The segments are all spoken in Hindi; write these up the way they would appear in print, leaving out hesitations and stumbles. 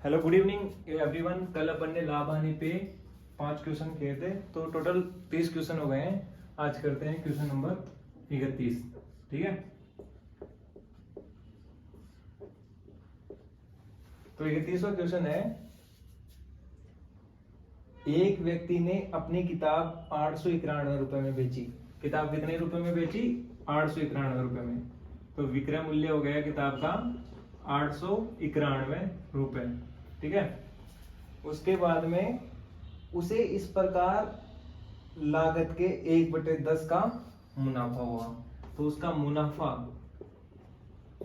Hello good evening everyone. कल अपन ने लाभ हानि पे 5 क्वेश्चन किए थे, तो टोटल 30 क्वेश्चन हो गए हैं। आज करते हैं क्वेश्चन नंबर 31। ठीक है, तो 31वां क्वेश्चन है, एक व्यक्ति ने अपनी किताब 891 रुपए में बेची। किताब कितने रुपए में बेची? 891 रुपए में। तो विक्रय मूल्य हो गया किताब का 891 रुपए। ठीक है, उसके बाद में उसे इस प्रकार लागत के 1/10 का मुनाफा हुआ। तो उसका मुनाफा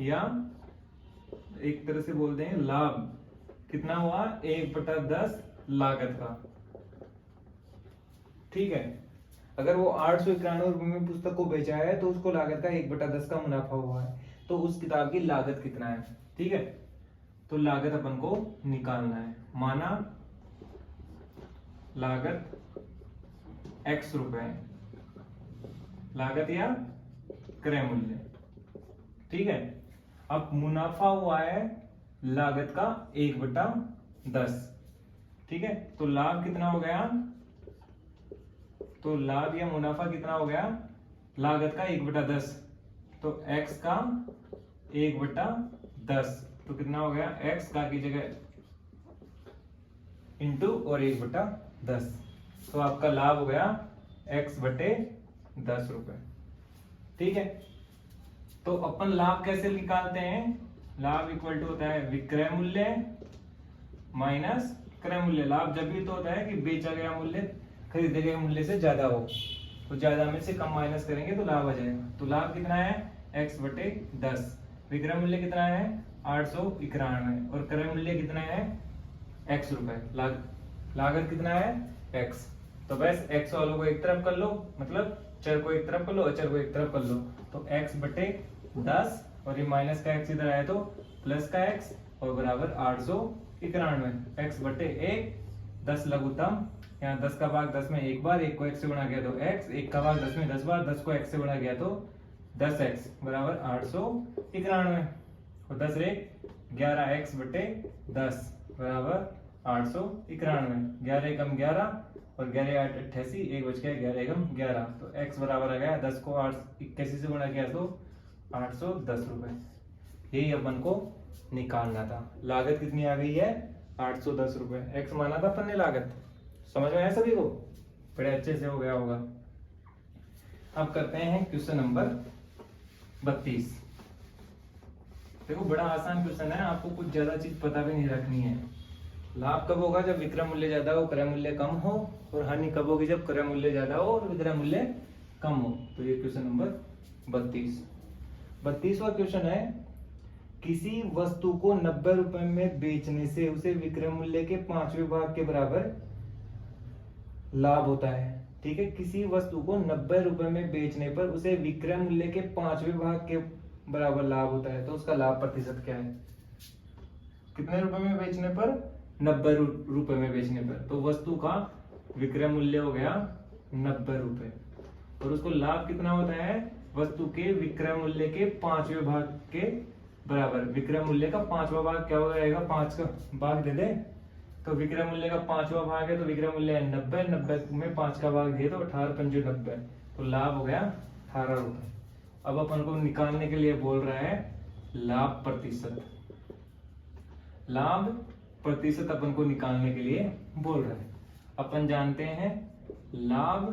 या एक तरह से बोलते हैं लाभ कितना हुआ? 1/10 लागत का। ठीक है, अगर वो 891 रुपए में पुस्तक को बेचा है तो उसको लागत का 1/10 का मुनाफा हुआ है। तो उस किताब की लागत कितना है? ठीक है, तो लागत अपन को निकालना है। माना लागत x रुपए, लागत या क्रय मूल्य। ठीक है, अब मुनाफा हुआ है लागत का 1/10। ठीक है, तो लाभ कितना हो गया? तो लाभ या मुनाफा कितना हो गया? लागत का 1/10, तो x का 1/10, तो कितना हो गया? x का की जगह इंटू और 1/10, तो आपका लाभ हो गया x/10 रुपए। ठीक है, तो अपन लाभ कैसे निकालते हैं? लाभ इक्वल टू होता है विक्रय मूल्य माइनस क्रय मूल्य। लाभ जब भी तो होता है कि बेचा गया मूल्य खरीदे गए मूल्य से ज्यादा हो, तो ज्यादा में से कम माइनस करेंगे तो लाभ आ जाएगा। तो लाभ कितना है? x/10। विक्रय मूल्य कितना है? 891 और क्रय मूल्य कितना है? x रुपए। लागत कितना है? x। तो बस x वालों को एक तरफ कर लो, मतलब चर को एक तरफ कर लो, अचर को एक तरफ कर लो। तो x/10 और ये माइनस का x इधर आया तो प्लस का x और बराबर 891। x/1, 10 लघुत्तम, यहाँ 10 का भाग 10 में एक बार, 1 को x से गुणा किया तो x, 1 का भाग 10 में 10 बार, 10 को x से गुणा किया तो 10x बराबर 891 और 10 रे 11x/10 बराबर 891। 11 एकम 11 और 11 8 88, 1 बच गया 11 एकम 11, तो x बराबर आ गया 10 को 81 से गुणा किया तो 810 रुपए। यही अपन को निकालना था। लागत कितनी आ गई है? 810 रुपए। x माना था अपन ने लागत। समझ में आया सभी को? बड़े अच्छे से हो गया होगा। अब करते हैं क्वेश्चन नंबर 32। देखो बड़ा आसान क्वेश्चन है, आपको कुछ ज्यादा चीज पता भी नहीं रखनी है। लाभ कब होगा? जब विक्रय मूल्य ज्यादा हो, क्रय मूल्य कम हो। और हानि कब होगी? जब क्रय मूल्य ज्यादा हो और विक्रय मूल्य कम हो। तो ये क्वेश्चन नंबर 32वां क्वेश्चन है, किसी वस्तु को 90 रुपए में बेचने से उसे विक्रय मूल्य के 5वें भाग के बराबर लाभ होता है। ठीक है, किसी वस्तु को 90 रुपए में बेचने पर उसे विक्रय मूल्य के 5वें भाग के बराबर लाभ होता है। तो उसका लाभ प्रतिशत क्या है? कितने रुपए में बेचने पर? 90 रुपए में बेचने पर। तो वस्तु का विक्रय मूल्य हो गया 90 रुपए और उसको लाभ कितना होता है? वस्तु के विक्रय मूल्य के 5वें भाग के बराबर। विक्रय मूल्य का 5वां भाग क्या हो जाएगा? 5 का भाग दे दे, तो विक्रय मूल्य का 5वां भाग है तो विक्रय मूल्य है 90, 90 में 5 का भाग दिए तो 18 पंजे 90, तो लाभ हो गया 18 रुपए। अब अपन को निकालने के लिए बोल रहा है लाभ प्रतिशत। लाभ प्रतिशत अपन को निकालने के लिए बोल रहा है। अपन जानते हैं लाभ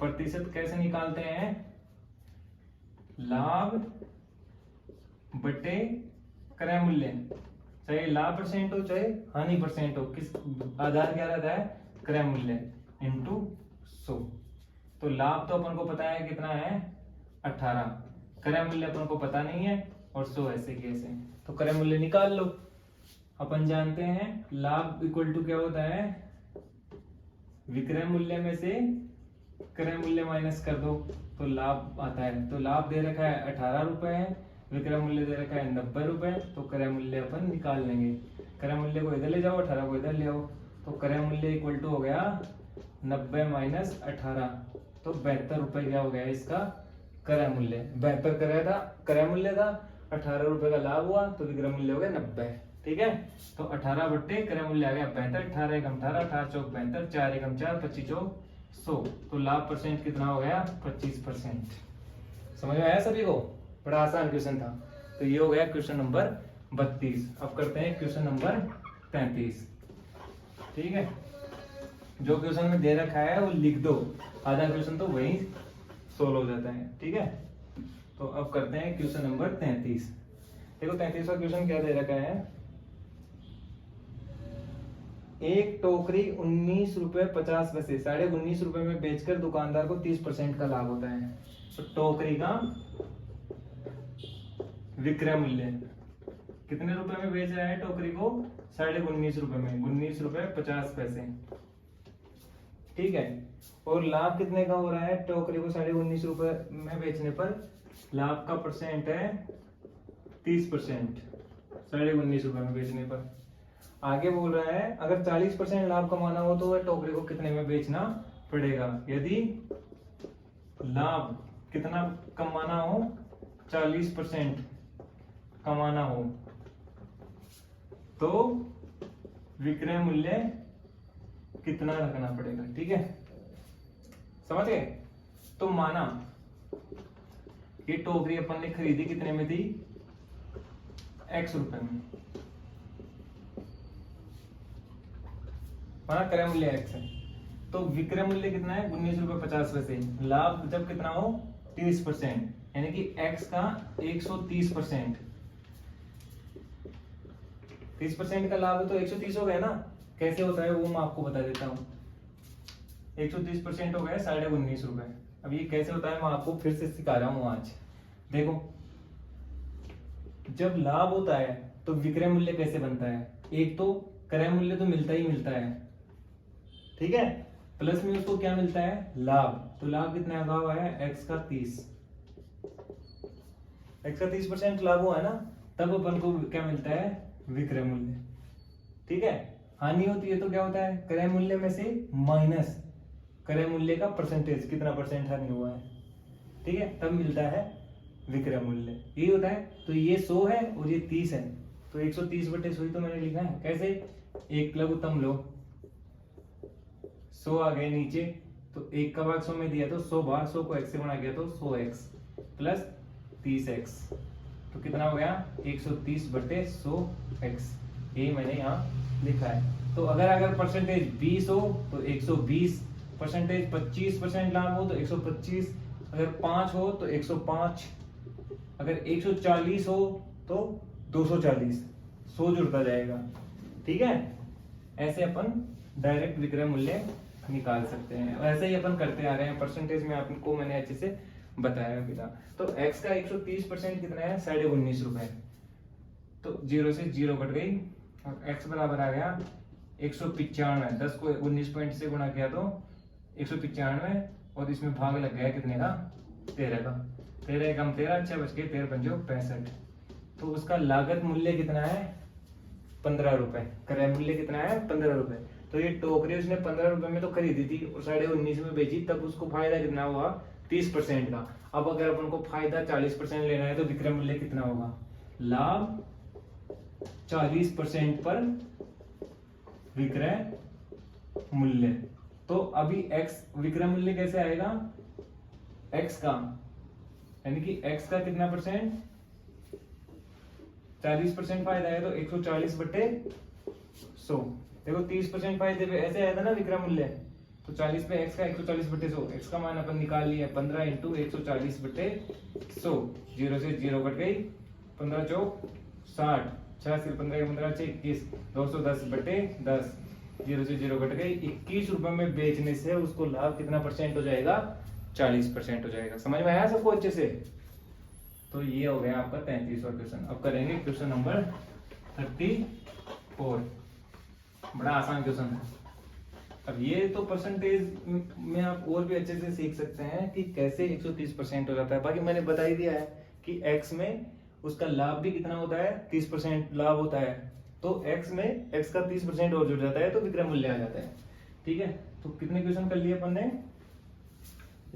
प्रतिशत कैसे निकालते हैं? लाभ बटे क्रय मूल्य, चाहे लाभ परसेंट हो चाहे हानि परसेंट हो, किस आधार क्या रहता है? क्रय मूल्य इंटू 100। तो लाभ तो अपन को पता है कितना है? 18। क्रय मूल्य अपन को पता नहीं है और 100 ऐसे की ऐसे, तो क्रय मूल्य निकाल लो। अपन जानते हैं लाभ इक्वल टू क्या होता है? विक्रय मूल्य में से क्रय मूल्य माइनस कर दो तो लाभ आता है। तो लाभ दे रखा है 18 रुपए है, विक्रय मूल्य दे रखा है 90 रुपए, तो क्रय मूल्य अपन निकाल लेंगे। क्रय मूल्य को इधर ले जाओ, 18 को इधर ले आओ, तो क्रय मूल्य इक्वल टू हो गया 90 माइनस 18, तो 72 रुपए क्या हो गया इसका क्रय मूल्य। 72 क्रय मूल्य था, 18 रुपए का लाभ हुआ तो विक्रय मूल्य हो गया 90। ठीक है। तो 18 बट्टे क्रय मूल्य आ गया 72, 18 एकम 18, 18 चौक 72, 4 एकम 4, 25 चौक 100। तो लाभ परसेंट कितना हो गया 25%। समझ में आया सभी को? बड़ा आसान क्वेश्चन था। तो ये हो गया क्वेश्चन नंबर 32। अब करते हैं क्वेश्चन नंबर 33। ठीक है, जो क्वेश्चन में दे रखा है वो लिख दो, आधा क्वेश्चन तो वही सोल्व हो जाता है। ठीक है, तो अब करते हैं क्वेश्चन नंबर 33। देखो 33वां क्वेश्चन क्या दे रखा है, एक टोकरी 19 रुपए 50 पैसे 19.5 रुपए में बेचकर दुकानदार को 30% का लाभ होता है। तो टोकरी का विक्रय मूल्य कितने रुपए में बेच रहा है टोकरी को? 19.5 रुपए में, 19 रुपए 50 पैसे। ठीक है, और लाभ कितने का हो रहा है? टोकरी को 19.5 रुपए में बेचने पर लाभ का परसेंट है 30%, 19.5 रुपए में बेचने पर। आगे बोल रहा है अगर 40% लाभ कमाना हो तो वह टोकरी को कितने में बेचना पड़ेगा? यदि लाभ कितना कमाना हो, 40% कमाना हो, तो विक्रय मूल्य कितना रखना पड़ेगा? ठीक है, समझ गए? तो माना ये टोकरी अपन ने खरीदी कितने में थी? X रुपए में। माना क्रय मूल्य X है, तो विक्रय मूल्य कितना है? 19 रुपए 50 पैसे। लाभ जब कितना हो? 30%, यानी कि X का 130%। 30% का लाभ है तो 130 हो गया ना। कैसे होता है वो मैं आपको बता देता हूँ। 130% हो गया 19.5 रुपए। अब ये कैसे होता है मैं आपको फिर से सिखा रहा हूँ आज। देखो, जब लाभ होता है तो विक्रय मूल्य कैसे बनता है? एक तो क्रय मूल्य तो मिलता ही मिलता है, ठीक है, प्लस में उसको क्या मिलता है? लाभ। तो लाभ कितना लगा हुआ है? X का 30। X का 30% लाभ हुआ है ना, तब अपन को क्या मिलता है? विक्रय मूल्य। ठीक है, हानि होती है तो क्या होता है? क्रय मूल्य में से माइनस क्रय मूल्य का परसेंटेज, कितना परसेंट हानि हुआ है। ठीक है, तब मिलता है विक्रय मूल्य। यही होता है। तो ये 100 है और ये 30 है, तो 130/100 ही तो मैंने लिखा है। कैसे? एक लघुत्तम लो, 100 आ गए नीचे, तो 1 का भाग 100 में दिया तो 100 बार 100 को x से गुणा किया तो 100x प्लस 30x, तो कितना हो गया? 130/100x। यही मैंने यहाँ लिखा है। तो अगर परसेंटेज 20 हो तो 120, परसेंटेज 25% लाभ हो तो 125, अगर 5 हो तो 105, अगर 140 हो तो 240, 100 जुड़ता जाएगा। ठीक है, ऐसे अपन डायरेक्ट विक्रय मूल्य निकाल सकते हैं। ऐसे ही अपन करते आ रहे हैं। परसेंटेज में आपको मैंने अच्छे से बताया भी था। तो x का 130% कितना है? 19.5 रुपए। तो 0 से 0 कट गई और x बराबर आ गया 195। 10 को 19 पॉइंट से गुणा किया तो 195, और इसमें भाग लग गया कितने का? 13 का। 13 एकम 13, 6 बच के 13 पंजो 65। तो उसका लागत मूल्य कितना है? 15 रुपए। क्रय मूल्य कितना है? 15 रुपए। तो ये टोकरी उसने 15 रुपए में तो खरीदी थी और 19.5 में बेची, तब उसको फायदा कितना हुआ? 30% का। अब अगर अपन को फायदा 40% लेना है तो विक्रय मूल्य कितना होगा? लाभ 40% पर विक्रय मूल्य। तो अभी x विक्रय मूल्य कैसे आएगा? x का, यानी कि x का कितना परसेंट? 40% फायदा है तो 140/100। देखो 30% फायदे पे ऐसे आया था ना विक्रय मूल्य, तो 40 पे x का 140/100। x का मान अपन निकाल लिया 15 × 140/100। 0 से 0 कट गई, 15 चौक 60, 6 से 15 15 6 21, 210/10। 0 से 0 कट गई। 21 रुपए में बेचने से उसको लाभ कितना परसेंट हो जाएगा? 40% हो जाएगा। समझ में आया सबको अच्छे से? तो ये हो गया आपका 33वां क्वेश्चन। अब करेंगे क्वेश्चन नंबर 34। बड़ा आसान क्वेश्चन है। अब ये तो परसेंटेज में आप और भी अच्छे से सीख सकते हैं कि कैसे 130% हो जाता है। बाकी मैंने बता ही दिया है कि x में उसका लाभ भी कितना होता है? 30% लाभ होता है। तो x में x का 30% और जुड़ जाता है तो विक्रय मूल्य आ जाता है। ठीक है, तो कितने क्वेश्चन कर लिए अपन ने?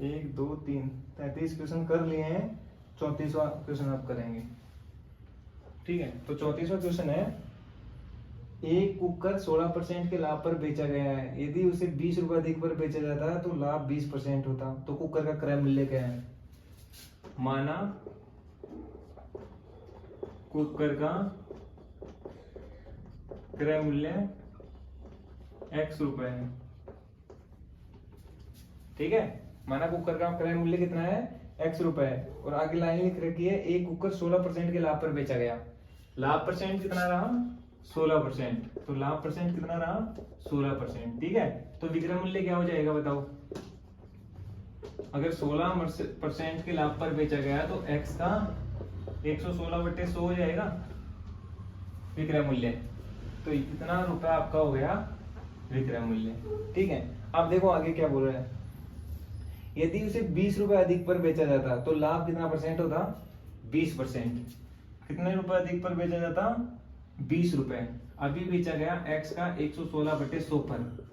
1 2 3 33 क्वेश्चन कर लिए हैं। 34वां क्वेश्चन आप करेंगे। ठीक है, तो 34वां क्वेश्चन है, एक कुकर 16% के लाभ पर बेचा गया है, यदि उसे 20 रुपए अधिक पर बेचा जाता है तो लाभ 20% होता। तो कुकर का क्रय मूल्य क्या है? माना कुकर का क्रय मूल्य x रुपए है, ठीक है। माना कुकर का क्रय मूल्य कितना है? x रुपए है। और आगे लाइन लिख रखी है एक कुकर 16% के लाभ पर बेचा गया। लाभ परसेंट कितना रहा? 16%। तो लाभ परसेंट कितना रहा? 16%, ठीक है। तो विक्रय मूल्य क्या हो जाएगा बताओ? अगर 16% के लाभ पर बेचा गया तो x का 116/100 हो जाएगा विक्रय मूल्य। तो इतना रुपया आपका हो गया विक्रय मूल्य, ठीक है। अब देखो आगे क्या बोल रहा है। यदि उसे 20 रुपए अधिक पर बेचा जाता तो लाभ कितना परसेंट होता? 20%। कितने रुपए अधिक पर बेचा जाता? 20 रुपए। अभी बेचा गया x का 116/100 पर।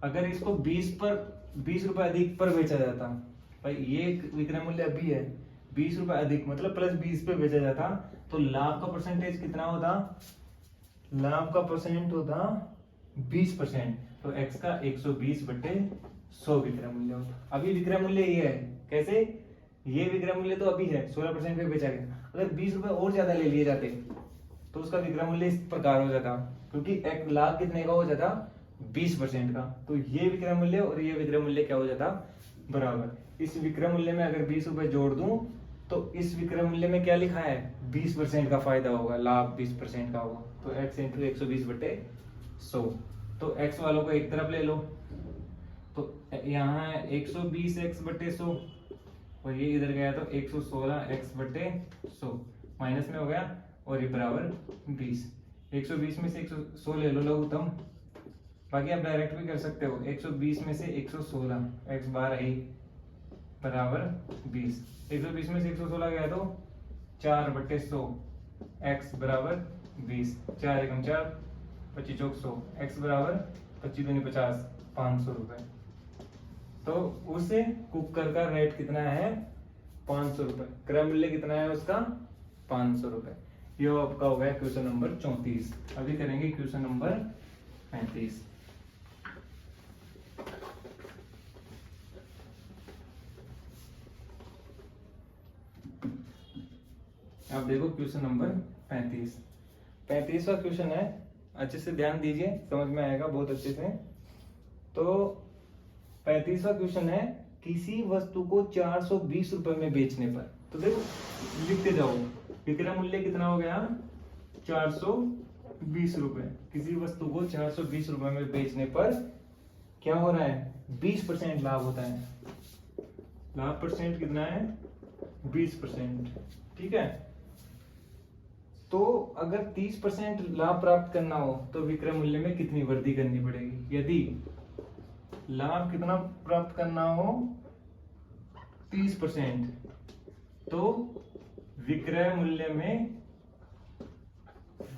अगर इसको 20 रुपए अधिक पर बेचा जाता, भाई ये विक्रय मूल्य अभी है, 20 रुपए अधिक मतलब +20 पे बेचा जाता, तो लाभ का परसेंटेज कितना होता? लाभ का परसेंट होता 20%। तो x का 120/100 विक्रय मूल्य होता। अभी विक्रय मूल्य ये है, कैसे? ये विक्रय मूल्य तो अभी है, 16% पे बेचा गया। अगर 20 रुपए और ज्यादा ले लिए जाते तो उसका विक्रय मूल्य इस प्रकार हो जाता, क्योंकि एक लाभ कितने का हो जाता? 20% का। तो ये विक्रय मूल्य और ये विक्रय मूल्य क्या हो जाता? बराबर। इस विक्रय मूल्य में अगर 20 रुपए जोड़ दूं तो इस विक्रय मूल्य में क्या लिखा है? 20% का फायदा होगा, लाभ 20% का होगा। तो x × 120/100। तो x वालों को एक तरफ ले लो, तो यहाँ है 120x/100 और ये इधर गया तो 116x/100 माइनस में हो गया और ये बराबर 20। 120 में से 100 ले लो लघुत्तम, बाकी आप डायरेक्ट भी कर सकते हो। 120 में से 116 x बार आई बराबर 20। 120 में से 116 गया तो 4/100 x बराबर 20। 4 × 4 25 × 100 x बराबर 25 दूनी 50, 500 रुपए। तो उस कुकर का रेट कितना है? 500 रुपए। क्रय मूल्य कितना है उसका? 500 रुपए। ये आपका हो गया क्वेश्चन नंबर 34। अभी करेंगे क्वेश्चन नंबर 35। आप देखो क्वेश्चन नंबर 35। 35वां क्वेश्चन है, अच्छे से ध्यान दीजिए, समझ में आएगा बहुत अच्छे से। तो 35वां क्वेश्चन है, किसी वस्तु को 420 रुपए में बेचने पर, तो देखो लिखते जाओ, विक्रय मूल्य कितना हो गया? 420 रुपए। किसी वस्तु को 420 रुपए में बेचने पर क्या हो रहा है? 20% लाभ होता है। लाभ परसेंट कितना है? 20%, ठीक है। तो अगर 30% लाभ प्राप्त करना हो तो विक्रय मूल्य में कितनी वृद्धि करनी पड़ेगी? यदि लाभ कितना प्राप्त करना हो? 30%, तो विक्रय मूल्य में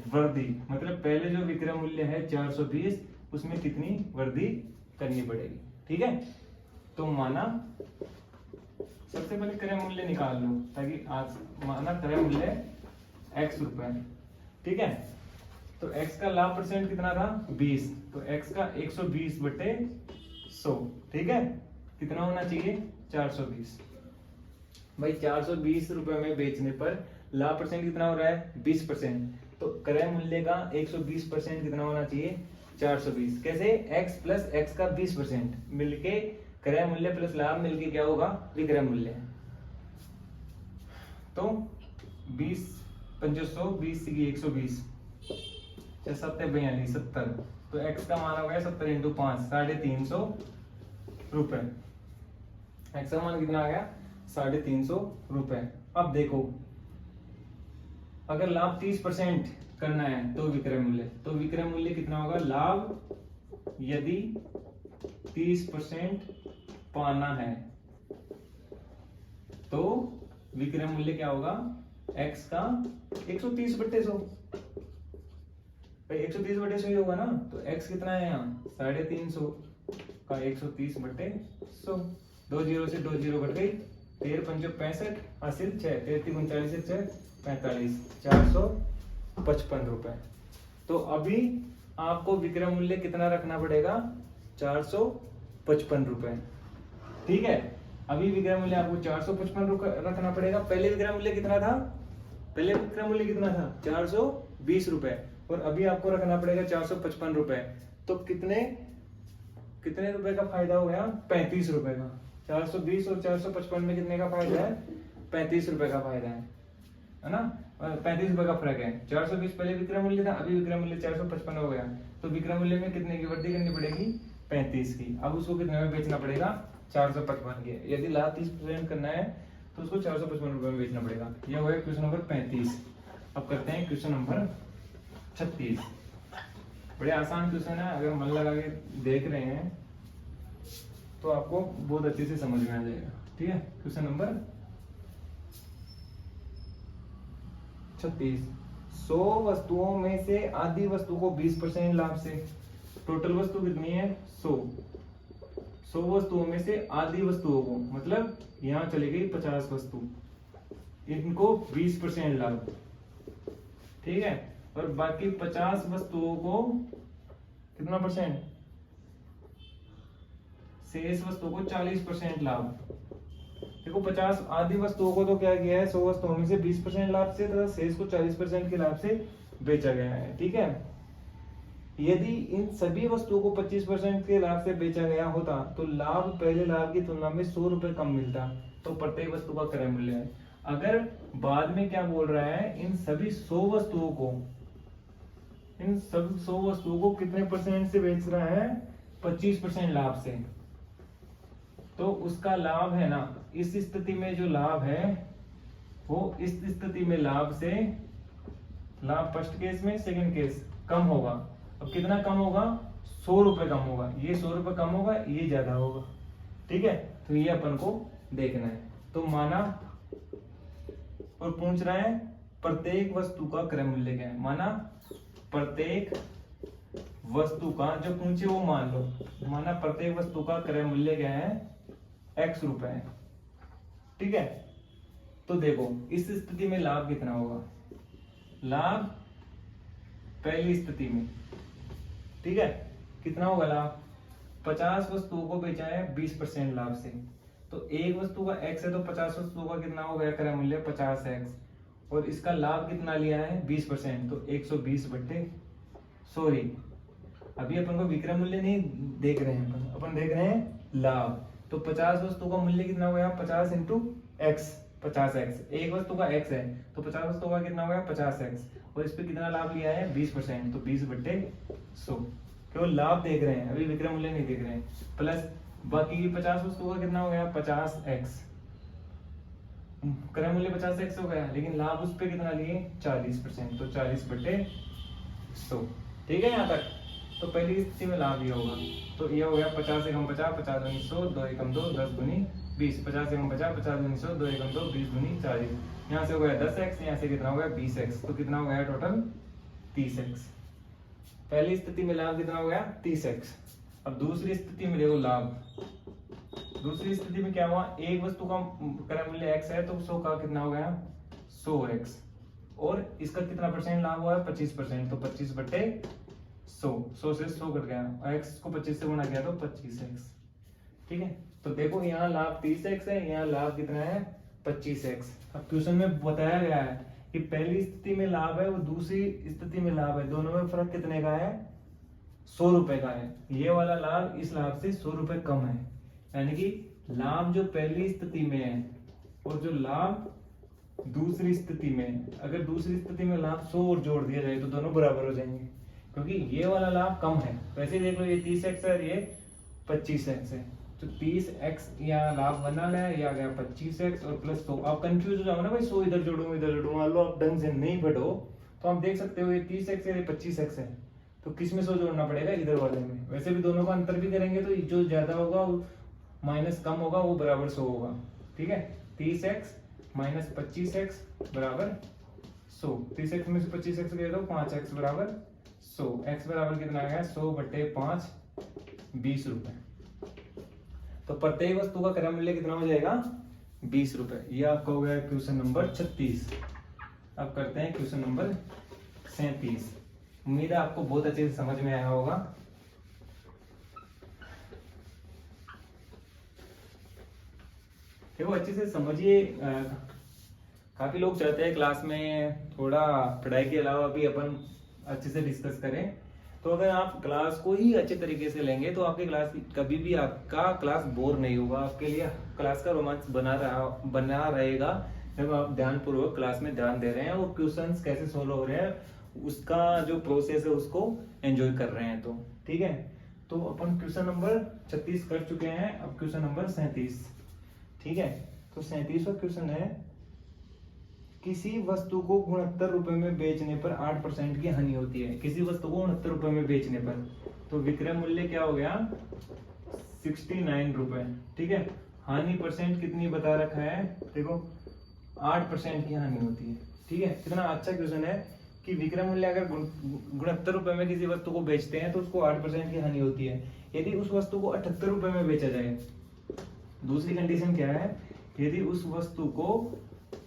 वृद्धि मतलब पहले जो विक्रय मूल्य है 420, उसमें कितनी वृद्धि करनी पड़ेगी, ठीक है। तो माना सबसे पहले क्रय मूल्य निकाल लो, ताकि आज माना क्रय मूल्य x रुपए, ठीक है। तो x का लाभ परसेंट कितना था? 20। तो x का 120/100, ठीक है। कितना होना चाहिए? 420। भाई 420 रुपए में बेचने पर लाभ परसेंट कितना हो रहा है? 20%। तो क्रय मूल्य का 120% कितना होना चाहिए? 420। कैसे? x प्लस x का 20% मिलके क्रय मूल्य प्लस लाभ मिलके क्या होगा? विक्रय मूल्य। तो 20 500 20 120 7 42 70। तो x का मान हो गया 70 × 5 350 रुपए। x का मान कितना आ गया? 350 रुपए। अब देखो अगर लाभ 30% करना है तो विक्रय मूल्य, तो विक्रय मूल्य कितना होगा? लाभ यदि 30% पाना है तो विक्रय मूल्य क्या होगा? x का 130/100। भाई 130/100 ही होगा ना। तो x कितना है यहाँ? 350 का 130/100। 2 जीरो से 2 जीरो कट गई, 13 × 5 65 हासिल 6, 33 × 39 से 6 45, 455 रुपए। तो अभी आपको विक्रय मूल्य कितना रखना पड़ेगा, 455 रुपए। ठीक है, अभी विक्रय मूल्य आपको 455 रुपए रखना पड़ेगा। पहले विक्रय मूल्य कितना था, पहले विक्रय मूल्य कितना था, 420 रुपए, और अभी आपको रखना पड़ेगा 455 रुपए। तो कितने कितने रुपए का फायदा हो गया, 35 रुपए का। 420 और 455 में कितने का फायदा है, 35 रुपए का फायदा है ना। 35 रुपए का फर्क है। 420 पहले विक्रय मूल्य था, अभी विक्रय मूल्य 455 हो गया। तो विक्रय मूल्य में कितने की वृद्धि करनी पड़ेगी, 35 की। अब उसको कितने में बेचना पड़ेगा, 455 के। यदि लाभ 30% करना है तो उसको 455 रुपए में बेचना पड़ेगा। यह हो गया क्वेश्चन नंबर 35। अब करते हैं क्वेश्चन नंबर 36। बड़े आसान क्वेश्चन है, अगर मन लगा के देख रहे हैं तो आपको बहुत अच्छे से समझ में आ जाएगा। ठीक है, क्वेश्चन नंबर 36। 100 वस्तुओं में से आधी वस्तु को 20% लाभ से, टोटल वस्तु कितनी है, 100 वस्तुओं में से आधी वस्तुओं को, मतलब यहां चली गई 50 वस्तु, इनको 20% लाभ। ठीक है, और बाकी 50 वस्तुओं को कितना परसेंट, शेष वस्तुओं को 40% लाभ। देखो 50 आधी वस्तुओं को तो क्या किया है, 100 वस्तुओं में से 20% लाभ से तथा शेष को 40% के लाभ से बेचा गया है। ठीक है, यदि इन सभी वस्तुओं को 25% के लाभ से बेचा गया होता तो लाभ पहले लाभ की तुलना में 100 रुपए कम मिलता। तो प्रत्येक वस्तु का क्रय मूल्य है। अगर बाद में क्या बोल रहा है, इन सभी 100 वस्तुओं को, इन सब 100 वस्तुओं को कितने परसेंट से बेच रहा है, 25% लाभ से। तो उसका लाभ है ना, इस स्थिति में जो लाभ है वो इस स्थिति में लाभ से, लाभ फर्स्ट केस में, सेकंड केस कम होगा। अब कितना कम होगा, 100 रुपए कम होगा। ये 100 रुपए कम होगा, ये ज्यादा होगा। ठीक है, तो ये अपन को देखना है। तो माना, और पूछ रहा है प्रत्येक वस्तु का क्रय मूल्य क्या है। माना प्रत्येक वस्तु का, जो पूछे वो मान लो, माना प्रत्येक वस्तु का क्रय मूल्य क्या है, x रुपए है। ठीक है, तो देखो इस स्थिति में लाभ कितना होगा, लाभ पहली स्थिति में, ठीक है, कितना होगा लाभ, 50 वस्तुओं को बेचा है 20% लाभ से। तो एक वस्तु का x है तो 50 वस्तुओं का कितना हो गया क्रय मूल्य, 50x, और इसका लाभ कितना लिया है, 20%, तो 120 बट्टे, सॉरी अभी अपन को विक्रय मूल्य नहीं देख रहे हैं, अपन देख रहे हैं लाभ। तो 50 वस्तु का मूल्य कितना हो गया, 50 इंटू एक्स, 50x। एक वस्तु का x है तो 50 वस्तु का कितना हो गया, 50x, और इस पे कितना लाभ लिया है, 20%, तो 20 बट्टे 100। केवल लाभ देख रहे हैं, अभी विक्रय मूल्य नहीं देख रहे हैं। प्लस बाकी की 50 वस्तुओं का कितना हो गया, 50x, क्रय मूल्य 50x हो गया, लेकिन लाभ उस पे कितना लिए, 40%, तो 40 बट्टे 100। ठीक है यहाँ तक। तो पहली स्थिति में लाभ ये होगा, तो ये हो गया 50 एकम 50, 50 दूनी 100, 2 एकम 2, 10 दूनी 20, 50 एकम 50, 50 दूनी 100, 2 एकम 2, 20 दूनी 40। यहाँ से हो गया 10x, यहाँ से कितना हो गया 20x, तो कितना हो गया टोटल 30x। पहली स्थिति में लाभ कितना हो गया, 30x। अब दूसरी स्थिति में देखो लाभ, दूसरी स्थिति में क्या हुआ, एक वस्तु का क्रय मूल्य x है तो 100 का कितना हो गया, 100x, और इसका कितना परसेंट लाभ हुआ है, 25%, तो 25 बट्टे 100, 100 से 100 कट गया, x को 25 से गुणा किया तो 25x। ठीक है, तो देखो यहाँ लाभ 30x है, यहाँ लाभ कितना है, 25x। अब क्वेश्चन में बताया गया है कि पहली स्थिति में लाभ है, वो दूसरी स्थिति में लाभ है, दोनों में फर्क कितने का है, 100 रुपए का है। ये वाला लाभ इस लाभ से 100 रुपए कम है, यानी कि लाभ जो पहली स्थिति में है और जो लाभ दूसरी स्थिति में, अगर दूसरी स्थिति में लाभ 100 और जोड़ दिया जाए तो दोनों बराबर हो जाएंगे, क्योंकि ये वाला लाभ कम है। वैसे देख लो, ये 30x है, ये 25x है, तो 30x यहाँ लाभ बना है, ये आ गया 25x और प्लस 100। आप कंफ्यूज हो जाओ ना भाई, 100 इधर जोड़ूं इधर जोड़ूं, मान लो आप ढंग से नहीं बढ़ो तो आप देख सकते हो ये 30x है, ये 25x है, तो किस में 100 जोड़ना पड़ेगा, इधर वाले में। वैसे भी दोनों का अंतर भी करेंगे तो जो ज्यादा होगा माइनस कम होगा, वो बराबर 100 होगा। ठीक है, 30x माइनस 25x बराबर 100, 30x में से 25x गए तो 5x बराबर 100, x बराबर कितना आ गया, 100 बट्टे 5, 20 रुपए। तो प्रत्येक वस्तु का क्रय मूल्य कितना हो जाएगा, 20 रुपए। ये आपका हो गया क्वेश्चन नंबर 36। अब करते हैं क्वेश्चन नंबर 37। उम्मीद है आपको बहुत अच्छे से समझ में आया होगा। देखो अच्छे से समझिए। काफी लोग चाहते हैं क्लास में थोड़ा पढ़ाई के अलावा भी अपन अच्छे से डिस्कस करें। तो अगर आप क्लास को ही अच्छे तरीके से लेंगे तो आपकी क्लास कभी भी आपका क्लास बोर नहीं होगा, आपके लिए क्लास का रोमांच बना रहेगा जब आप ध्यानपूर्वक क्लास में ध्यान दे रहे हैं और क्वेश्चंस कैसे सोल्व हो रहे हैं उसका जो प्रोसेस है उसको एंजॉय कर रहे हैं। तो ठीक है, तो अपन क्वेश्चन नंबर 36 कर चुके हैं, अब क्वेश्चन नंबर 37। ठीक है, तो 37वां क्वेश्चन है, किसी वस्तु को 69 रुपए में बेचने पर 8% की हानि होती है। किसी वस्तु को 69 रुपए में बेचने पर, तो विक्रय मूल्य क्या हो गया 69 रुपए। ठीक है, हानि परसेंट कितनी बता रखा है, देखो 8% की हानि होती है। ठीक है, कितना अच्छा क्वेश्चन है कि विक्रय मूल्य अगर 69 रुपए में किसी वस्तु को बेचते हैं तो उसको 8% की हानि होती है। यदि उस वस्तु को 78 रुपए में बेचा जाए, दूसरी कंडीशन क्या है, यदि उस वस्तु को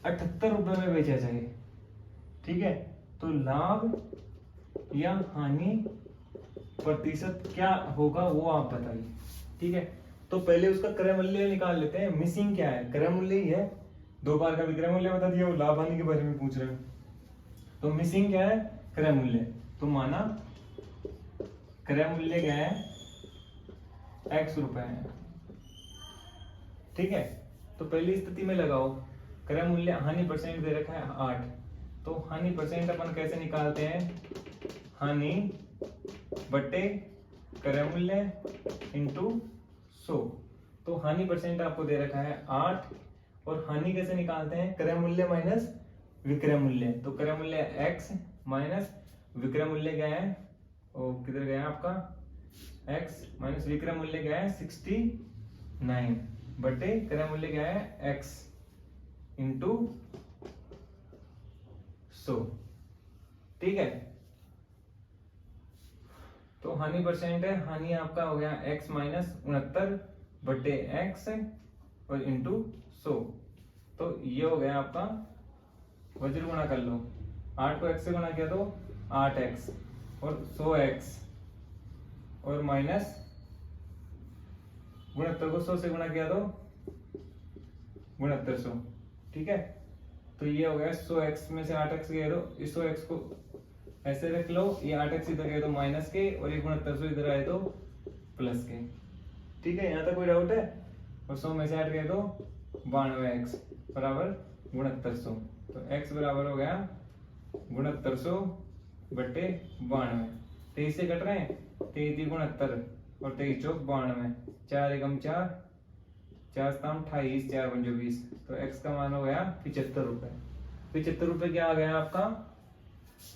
78 रुपए में बेचा जाए, ठीक है, तो लाभ या हानि प्रतिशत क्या होगा वो आप बताइए। ठीक है, तो पहले उसका क्रय मूल्य निकाल लेते हैं। मिसिंग क्या है, क्रय मूल्य ही है, 2 बार का विक्रय मूल्य बता दिया, वो लाभ हानि के बारे में पूछ रहे हो। तो मिसिंग क्या है, क्रय मूल्य। तो माना क्रय मूल्य क्या है, x रुपए है। ठीक है, तो पहली स्थिति में लगाओ, क्रय मूल्य हानि परसेंट दे रखा है 8, तो हानि परसेंट अपन कैसे निकालते हैं, हानि बटे क्रय मूल्य इंटू 100। तो हानि परसेंट आपको दे रखा है 8 और हानि कैसे निकालते हैं, क्रय मूल्य माइनस विक्रय मूल्य। तो क्रय मूल्य x माइनस विक्रय मूल्य क्या है, और किधर गया आपका x माइनस विक्रय मूल्य क्या है 69 बटे क्रय मूल्य क्या है x इंटू 100। ठीक है, तो हानि परसेंट है, हानि आपका हो गया x माइनस 69 बटे x और इंटू 100। तो ये हो गया आपका, वज्र गुणा कर लो, 8 को x से गुणा किया तो 8x और 100x और माइनस 69 को 100 से गुणा किया तो 6900। ठीक है, तो ये हो गया 100x में से 8x गए तो इस 100x को ऐसे रख लो, ये 8x इधर गए तो माइनस के और ये 6900 इधर आए तो प्लस के। ठीक है, यहाँ तक कोई डाउट है। और 100 में से 8 गए तो 92x बराबर 6900। तो x बराबर हो गया 6900 बटे 92। 23 से कट रहे हैं, 23 69 और 23 चौक 92, 4 एकम 4, 4 सताम 28, 4 पंजो 20। तो x का मान हो गया 75 रुपए। 75 रुपए क्या आ गया आपका,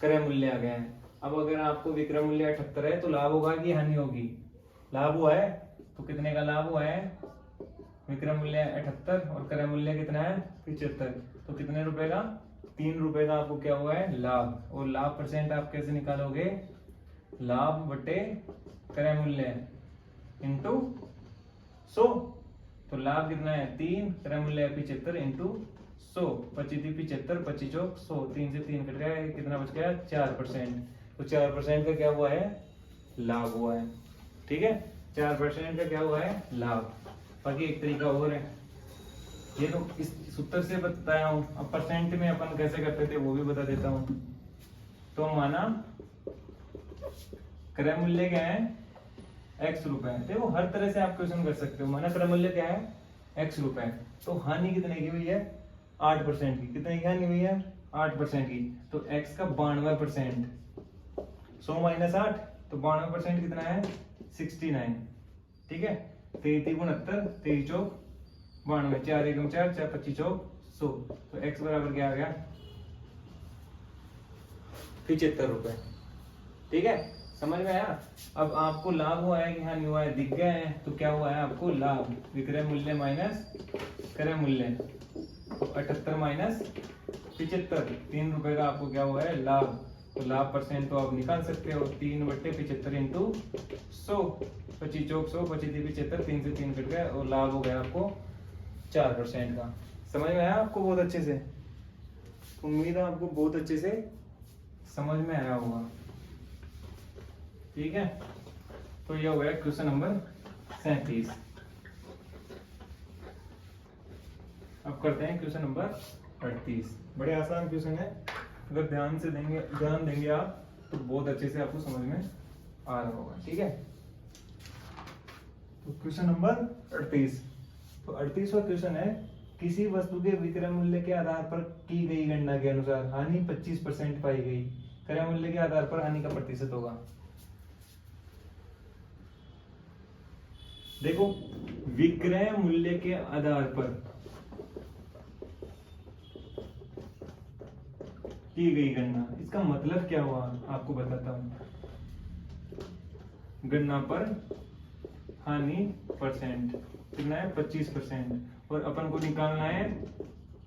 क्रय मूल्य आ गया है। अब अगर आपको विक्रय मूल्य 78 है तो लाभ होगा कि हानि होगी, लाभ हुआ है, तो कितने का लाभ हुआ है, विक्रय मूल्य 78 और क्रय मूल्य कितना है 75, तो कितने रुपए का, 3 रुपए का आपको क्या हुआ है लाभ। और लाभ परसेंट आप कैसे निकालोगे, लाभ बटे क्रय मूल्य इंटू 100। तो लाभ कितना है 3, क्रय मूल्य है 75 इंटू 100, 25 75, 25 चौक 100, 3 से 3 कट गया, कितना बच गया 4%। तो 4% का क्या हुआ है, लाभ हुआ है। ठीक है, 4% का क्या हुआ है, लाभ। बाकी एक तरीका और है, ये तो इस सूत्र से बताया हूं, अब परसेंट में अपन कैसे करते थे वो भी बता देता हूं। तो माना क्रय मूल्य क्या है x रुपए, देखो हर तरह से आप क्वेश्चन कर सकते हो। माना क्रय मूल्य क्या है x रुपए, तो हानि कितने की हुई है 8% की, कितने की हानि हुई है 8% की, तो x का 92%, 100 माइनस 8, तो 92% कितना है 69। ठीक है, 33 69, 23 चौक 92, 4 एकम 4, 4 25 चौक 100। तो x बराबर क्या आ गया 75 रुपए। ठीक है, समझ में आया। अब आपको लाभ हुआ है कि हानि हुआ है दिख गया है, तो क्या हुआ है आपको लाभ, विक्रय मूल्य माइनस क्रय मूल्य, तो 78 माइनस 75, 3 रुपए का आपको क्या हुआ है लाभ। तो लाभ परसेंट तो आप निकाल सकते हो, 3 बटे 75 इंटू 100, 25 चौक 100, 25 75, 3 से 3 कट गया और लाभ हो गया आपको 4% का। समझ में आया आपको बहुत अच्छे से, उम्मीद है आपको बहुत अच्छे से समझ में आया होगा। ठीक है, तो यह हो गया क्वेश्चन नंबर 37। अब करते हैं क्वेश्चन नंबर 38। बड़े आसान क्वेश्चन है, अगर ध्यान देंगे आप तो बहुत अच्छे से आपको समझ में आ रहा होगा। ठीक है, तो क्वेश्चन नंबर 38। तो 38वां क्वेश्चन है, किसी वस्तु के विक्रय मूल्य के आधार पर की गई गणना के अनुसार हानि 25% पाई गई, क्रय मूल्य के आधार पर हानि का प्रतिशत होगा। देखो, विक्रय मूल्य के आधार पर की गई गणना, इसका मतलब क्या हुआ आपको बताता हूं। गणना पर हानि परसेंट कितना है, 25%, और अपन को निकालना है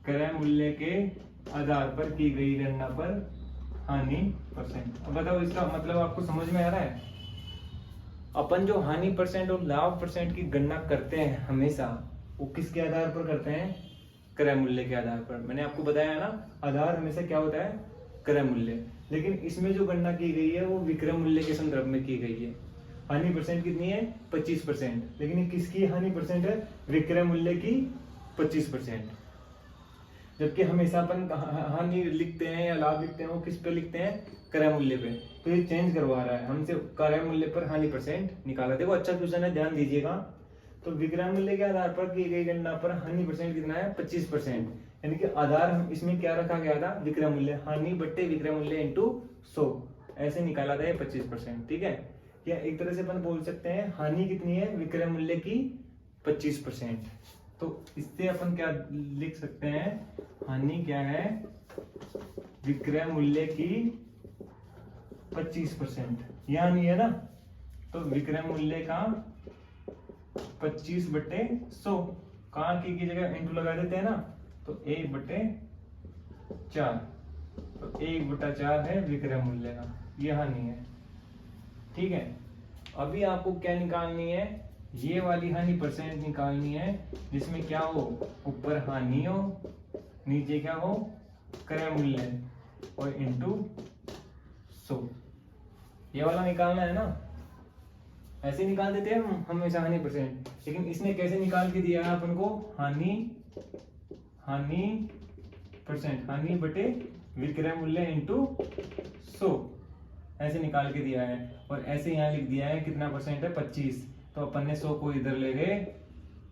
क्रय मूल्य के आधार पर की गई गणना पर हानि परसेंट। अब बताओ इसका मतलब आपको समझ में आ रहा है। अपन जो हानि परसेंट और लाभ परसेंट की गणना करते हैं हमेशा, वो किसके आधार पर करते हैं, क्रय मूल्य के आधार पर। मैंने आपको बताया ना, आधार हमेशा क्या होता है, क्रय मूल्य। लेकिन इसमें जो गणना की गई है वो विक्रय मूल्य के संदर्भ में की गई है। हानि परसेंट कितनी है, 25%, लेकिन ये किसकी हानि परसेंट है, विक्रय मूल्य की 25%। जबकि हमेशा अपन हानि लिखते हैं या लाभ लिखते हैं, वो किस पे लिखते हैं, क्रय मूल्य पे। तो ये चेंज करवा रहा है हमसे, क्रय मूल्य पर हानि परसेंट निकाला। देखो अच्छा क्वेश्चन है, ध्यान दीजिएगा। तो विक्रय मूल्य के आधार पर की गई गणना पर हानि परसेंट कितना है, 25%। यानी कि आधार हम इसमें क्या रखा गया था, विक्रय मूल्य, हानि बट्टे विक्रय मूल्य इंटू 100, ऐसे निकाला था ये 25%। ठीक है, या एक तरह से अपन बोल सकते हैं हानि कितनी है, विक्रय मूल्य की 25%। तो इससे अपन क्या लिख सकते हैं, हानि क्या है, विक्रय मूल्य की 25%, यह नहीं है ना। तो विक्रय मूल्य का 25/100, कहाँ की जगह इंटू लगा देते हैं ना, तो 1/4, तो 1/4 है विक्रय मूल्य का, यह हानि है। ठीक है, अभी आपको क्या निकालनी है, ये वाली हानि परसेंट निकालनी है, जिसमें क्या हो, ऊपर हानि हो, नीचे क्या हो, क्रय मूल्य, और इंटू 100, ये वाला निकालना है ना। ऐसे निकाल देते हैं हम हमेशा हानि परसेंट, लेकिन इसने कैसे निकाल के दिया है अपन को, हानि परसेंट, हानि बटे विक्रय मूल्य इंटू 100, ऐसे निकाल के दिया है। और ऐसे यहाँ लिख दिया है कितना परसेंट है, 25। तो अपन ने 100 को इधर ले गए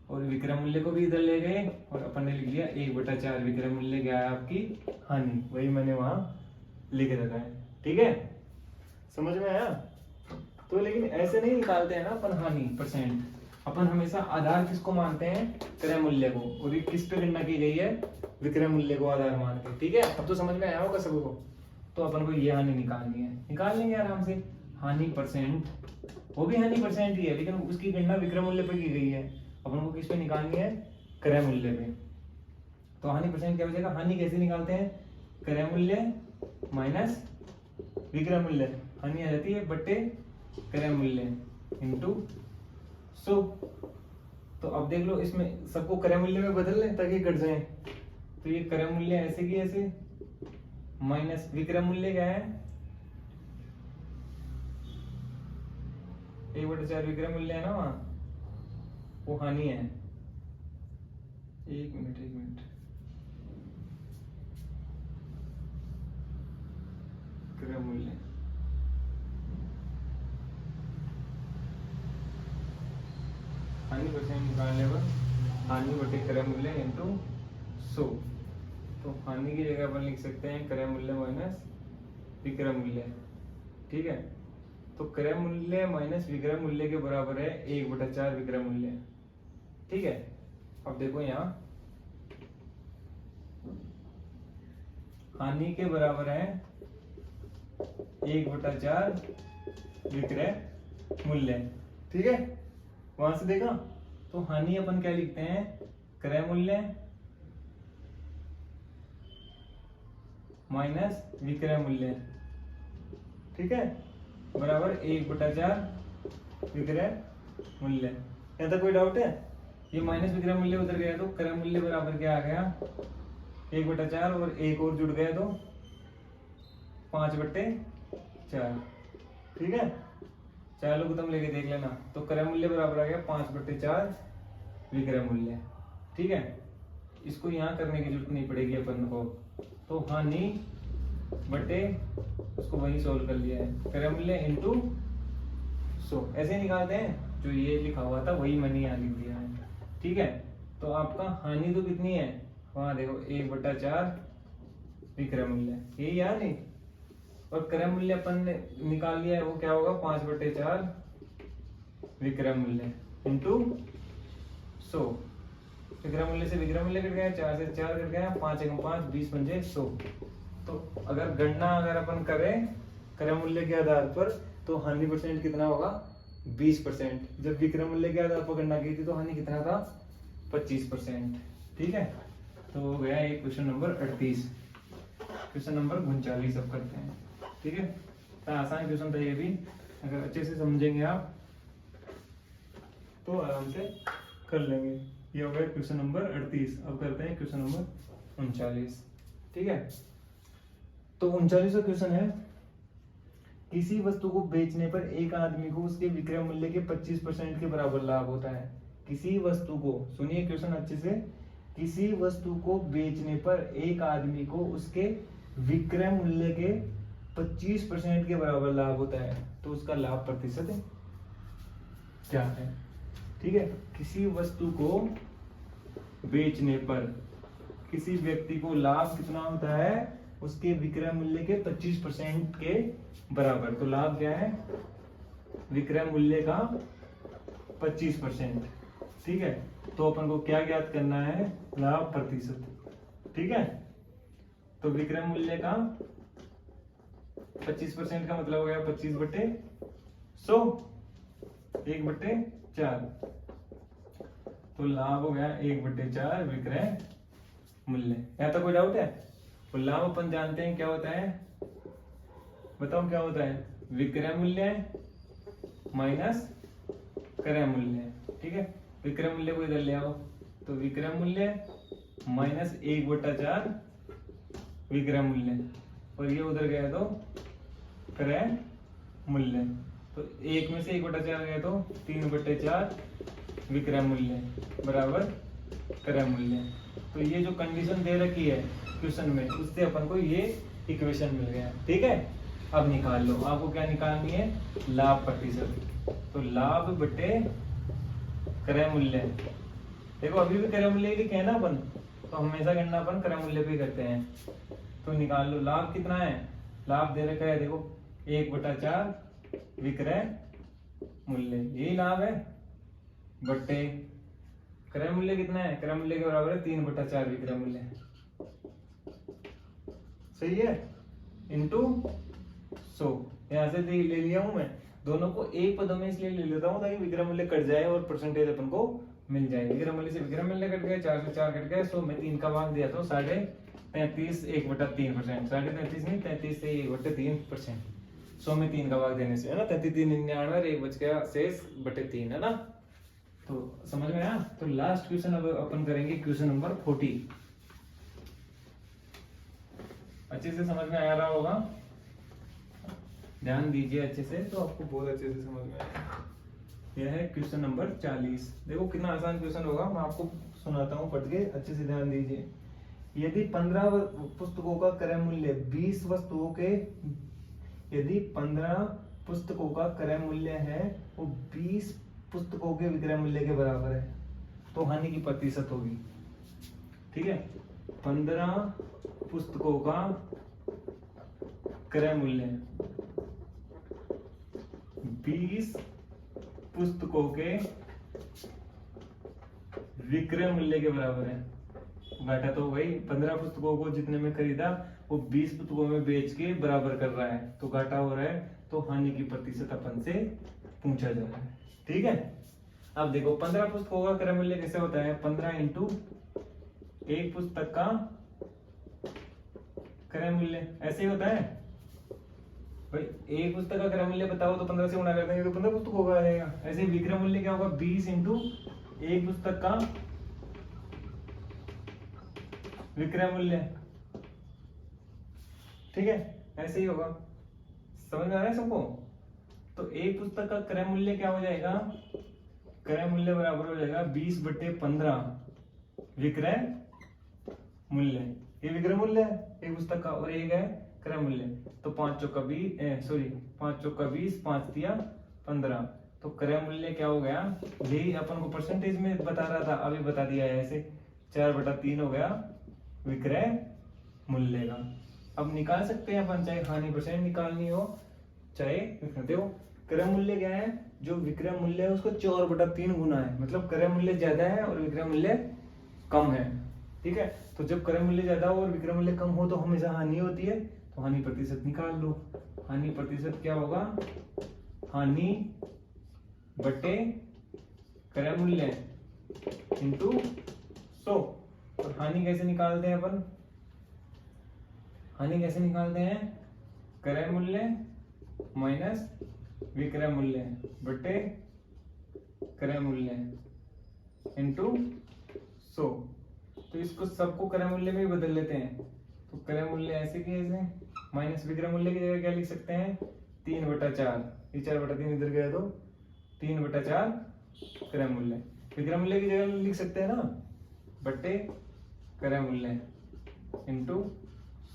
और विक्रय मूल्य को भी इधर ले गए, और अपन ने लिख लिया 1/4, विक्रय मूल्य क्या है आपकी हानि, वही मैंने वहां लिख रखा है। ठीक है, समझ में आया। तो लेकिन ऐसे नहीं निकालते हैं ना अपन हानि परसेंट, अपन हमेशा आधार किसको मानते हैं, क्रय मूल्य को, और ये किस पे गणना की गई है, विक्रय मूल्य को आधार मान के। ठीक है, अब तो समझ में आया होगा सबको। तो अपन को ये हानि निकालनी है, निकाल लेंगे आराम से। हानि परसेंट, वो भी हानि परसेंट ही है, लेकिन उसकी गणना विक्रय मूल्य पे की गई है, अपन को किस पे निकालनी है, क्रय मूल्य पे। तो हानि परसेंट क्या हो जाएगा, हानि कैसे निकालते हैं, क्रय मूल्य माइनस विक्रय मूल्य, हानि आ जाती है बट्टे क्रय मूल्य इंटू 100। तो अब देख लो, इसमें सबको क्रय मूल्य में बदल लें ताकि कट जाए। तो ये क्रय मूल्य ऐसे की ऐसे, माइनस विक्रय मूल्य क्या है, 1/4 विक्रय मूल्य है ना वहां, वो हानि है। एक मिनट, क्रय मूल्य, हानि परसेंट निकालने पर हानि बटे क्रय मूल्य इंटू 100। तो हानि की जगह अपन लिख सकते हैं क्रय मूल्य माइनस विक्रय मूल्य। ठीक है, तो क्रय मूल्य माइनस विक्रय मूल्य के बराबर है 1/4 विक्रय मूल्य। ठीक है, अब देखो यहाँ हानि के बराबर है 1/4 विक्रय मूल्य। ठीक है, वहां से देखा। तो हानि अपन क्या लिखते हैं, क्रय मूल्य माइनस विक्रय मूल्य। ठीक है, बराबर 1/4 विक्रय मूल्य। यहाँ तक कोई डाउट है, ये माइनस विक्रय मूल्य उधर गया तो क्रय मूल्य बराबर क्या आ गया, 1/4, और एक और जुड़ गया तो 5/4। ठीक है, चार लघुत्तम लेके देख लेना। तो क्रय मूल्य बराबर आ गया 5/4 विक्रय मूल्य। ठीक है, इसको यहाँ करने की जरूरत नहीं पड़ेगी अपन को। तो हानि बटे उसको वही सोल्व कर लिया है, क्रय मूल्य इंटू 100 ऐसे निकालते हैं। जो ये लिखा हुआ था वही मैंने यहाँ लिख दिया है। ठीक है, तो आपका हानि तो कितनी है वहां देखो 1/4 विक्रय मूल्य, यही यार नहीं। और क्रय मूल्य अपन ने निकाल लिया है, वो क्या होगा 5/4 विक्रय मूल्य इंटू 100। विक्रय मूल्य से विक्रय मूल्य कट गया, 4 से 4 कट गया, 5 एकम 5, 20 पंजे 100। तो अगर गणना अगर अपन करें क्रय मूल्य के आधार पर तो हानि परसेंट कितना होगा 20%। जब विक्रय मूल्य के आधार पर गणना की थी तो हानि कितना था 25%। ठीक है, तो हो गया ये क्वेश्चन नंबर 38। क्वेश्चन नंबर 39 अब करते हैं। ठीक है, तो आसान क्वेश्चन था ये भी, अगर अच्छे से समझेंगे आप तो आराम से कर लेंगे। ये हो गया क्वेश्चन नंबर 38। अब करते हैं क्वेश्चन नंबर 39। ठीक है, तो 39वां क्वेश्चन है, किसी वस्तु को बेचने पर एक आदमी को उसके विक्रय मूल्य के 25% के बराबर लाभ होता है। किसी वस्तु को, सुनिए क्वेश्चन अच्छे से, किसी वस्तु को बेचने पर एक आदमी को उसके विक्रय मूल्य के 25% के बराबर लाभ होता है, तो उसका लाभ प्रतिशत क्या है। ठीक है, किसी वस्तु को बेचने पर किसी व्यक्ति को लाभ कितना होता है उसके विक्रय मूल्य के 25% के बराबर। तो लाभ क्या है विक्रय मूल्य का 25%। ठीक है, तो अपन को क्या ज्ञात करना है लाभ प्रतिशत। ठीक है, तो विक्रय मूल्य का 25% का मतलब हो गया 25/100, 1/4। तो लाभ हो गया 1/4 विक्रय मूल्य। यहाँ तक कोई डाउट है? तो लाभ अपन जानते हैं क्या होता है, बताओ क्या होता है, विक्रय मूल्य माइनस क्रय मूल्य। ठीक है, विक्रय मूल्य को इधर ले आओ, तो विक्रय मूल्य माइनस 1/4 विक्रय मूल्य, और ये उधर गया तो क्रय मूल्य। तो एक में से 1/4 गया तो 3/4 विक्रय मूल्य बराबर क्रय मूल्य। तो ये जो कंडीशन दे रखी है क्वेश्चन में, उससे अपन को ये इक्वेशन मिल गया। ठीक है, अब निकाल लो, आपको क्या निकालनी है लाभ प्रतिशत। तो लाभ बटे क्रय मूल्य। देखो अभी भी क्रय मूल्य लिखे है ना अपन, तो हमेशा गणना अपन क्रय मूल्य पे करते हैं। तो निकाल लो लाभ कितना है, लाभ दे रखा है देखो 1/4 विक्रय मूल्य, यही लाभ है, बटे क्रय मूल्य कितना है, क्रय मूल्य के बराबर है 3/4 विक्रय मूल्य। सही है, इंटू 100। यहां से ले लिया हूं मैं, दोनों को एक पदों में इसलिए ले लेता हूं ताकि विक्रय मूल्य कट जाए और परसेंटेज अपन को मिल जाए। विक्रय मूल्य से विक्रय मूल्य कट गया, 4 से 4 कट गया, 100 में 3 का भाग दिया तो 33.5 1/3%, 33.5 नहीं 33 से 1/3%, 100 में 3 का भाग देने से है ना 33.99 और 1 बच गया शेष बटे 3 है ना। तो समझ में आया। तो लास्ट क्वेश्चन अब अपन करेंगे क्वेश्चन नंबर 40। अच्छे से समझ में आ रहा होगा, ध्यान दीजिए अच्छे से तो आपको बहुत अच्छे से समझ में आएगा। यह है क्वेश्चन नंबर 40। देखो कितना आसान क्वेश्चन होगा, मैं आपको सुनाता हूँ पढ़ के, अच्छे से ध्यान दीजिए। यदि 15 पुस्तकों का क्रय मूल्य 20 वस्तुओं के, यदि 15 पुस्तकों का क्रय मूल्य है वो 20 पुस्तकों के विक्रय मूल्य के बराबर है, तो हानि की प्रतिशत होगी। ठीक है, 15 पुस्तकों का क्रय मूल्य 20 पुस्तकों के विक्रय मूल्य के बराबर है। घाटा तो वही 15 पुस्तकों को जितने में खरीदा वो 20 पुस्तकों में बेच के बराबर कर रहा है, तो घाटा हो रहा है, तो हानि की प्रतिशत अपन से पूछा जा रहा है। ठीक है, अब देखो 15 पुस्तकों का क्रय मूल्य कैसे होता है, 15 इंटू एक पुस्तक का क्रय मूल्य, ऐसे ही होता है भाई। एक पुस्तक का क्रय मूल्य बताओ तो 15 से गुणा कर देंगे तो 15 पुस्तकों का आ जाएगा। ऐसे विक्रय मूल्य क्या होगा 20 इंटू एक पुस्तक का विक्रय मूल्य। ठीक है, ऐसे ही होगा, समझ में आ रहा है सबको। तो एक पुस्तक का क्रय मूल्य क्या हो जाएगा, क्रय मूल्य बराबर हो जाएगा 20/15 विक्रय मूल्य। ये विक्रय मूल्य है एक पुस्तक का और एक है क्रय मूल्य। तो 5 चौका 20, 5 दिया 15, तो क्रय मूल्य क्या हो गया, यही अपन को परसेंटेज में बता रहा था, अभी बता दिया है ऐसे, 4/3 हो गया विक्रय मूल्य का। अब निकाल सकते हैं अपन, चाहे हानि परसेंट निकालनी हो चाहे देखो क्रय मूल्य क्या है, जो विक्रय मूल्य है उसको 4/3 गुना है, मतलब क्रय मूल्य ज्यादा है और विक्रय मूल्य कम है। ठीक है, तो जब क्रय मूल्य ज्यादा हो और विक्रय मूल्य कम हो तो हमेशा हानि होती है, तो हानि प्रतिशत निकाल लो। हानि प्रतिशत क्या होगा, हानि बटे क्रय मूल्य इंटू 100। और हानि कैसे निकालते हैं अपन, हानि कैसे निकालते हैं, क्रय मूल्य माइनस विक्रय मूल्य बटे क्रय मूल्य इंटू 100। तो इसको सबको क्रय मूल्य में ही बदल लेते हैं, तो क्रय मूल्य ऐसे की ऐसे माइनस विक्रय मूल्य की जगह क्या लिख सकते हैं, 3/4, ये 4/3 इधर गया तो 3/4 क्रय मूल्य। विक्रय मूल्य की जगह लिख सकते हैं ना, बटे क्रय मूल्य इंटू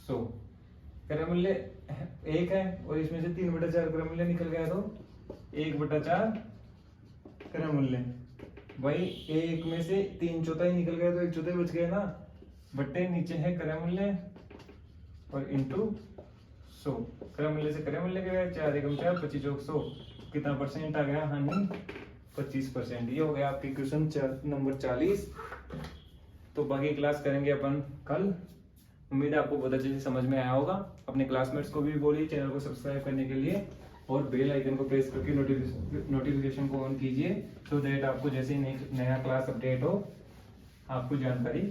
100। क्रय मूल्य 1 है और इसमें से 3/4 क्रय मूल्य निकल गया तो 1/4 क्रय मूल्य। भाई 1 में से 3/4 निकल गया तो 1/4 बच गया ना, बट्टे नीचे है क्रय मूल्य और इंटू 100। क्रय मूल्य से क्रय मूल्य गया 4 एकम 4, 25 चौक 100, कितना परसेंट आ गया, हानि 25%। ये हो गया आपकी क्वेश्चन नंबर 40। तो बाकी क्लास करेंगे अपन कल। उम्मीद है आपको बहुत अच्छे से समझ में आया होगा। अपने क्लासमेट्स को भी बोलिए चैनल को सब्सक्राइब करने के लिए और बेल आइकन को प्रेस करके नोटिफिकेशन को ऑन कीजिए, सो दैट आपको जैसे ही नया क्लास अपडेट हो आपको जानकारी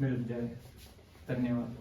मिल जाए। धन्यवाद।